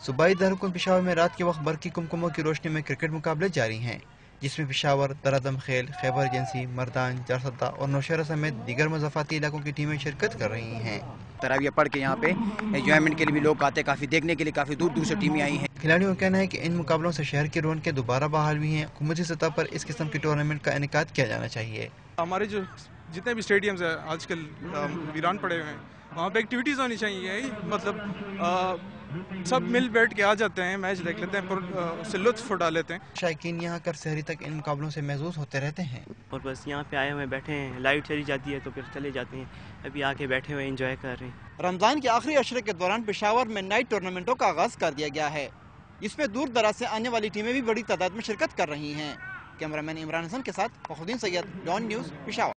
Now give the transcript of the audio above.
صوبائی دارالحکومت پشاور میں رات کے وقت برقی کمکموں کی روشنی میں کرکٹ مقابلے جاری ہیں، جس میں پشاور، درادم خیل، خیبر ایجنسی، مردان، جارسدہ اور نوشہرہ سمیت دیگر مضافاتی علاقوں کی ٹیمیں شرکت کر رہی ہیں۔ تراویح پڑھ کے یہاں پہ انجوائمنٹ کے لیے بھی لوگ آتے ہیں، کافی دیکھنے کے لیے کافی دور دور سے ٹیمیں آئی ہیں۔ کھلاڑیوں کا کہنا ہے کہ ان مقابلوں سے شہر کی رونقیں دوبارہ بحال ہوئی ہیں۔ حکومتی سطح پر اس قسم کے ٹورنامنٹ کا انعقاد کیا جانا چاہیے۔ ہمارے جو جتنے بھی اسٹیڈیمز ہیں آج کل ویران پڑے ہوئے ہیں، وہاں پہ ایکٹیویٹیز ہونی چاہیے، مطلب سب مل بیٹھ کے آ جاتے ہیں، میچ دیکھ لیتے ہیں، اس سے لطف اٹھا لیتے ہیں۔ شائقین یہاں کر سحری تک ان مقابلوں سے محظوظ ہوتے رہتے ہیں۔ اور بس یہاں پہ آئے ہوئے بیٹھے ہیں، لائٹ چلی جاتی ہے تو پھر چلے جاتے ہیں، ابھی آ کے بیٹھے ہوئے انجوائے کر رہے ہیں۔ رمضان کے آخری عشرے کے دوران پشاور میں نائٹ ٹورنامنٹوں کا آغاز کر دیا گیا ہے، جس میں دور دراز سے آنے والی ٹیمیں بھی بڑی تعداد میں شرکت کر رہی ہیں۔ کیمرہ مین عمران حسن کے ساتھ فخر الدین سید، ڈان نیوز، پشاور۔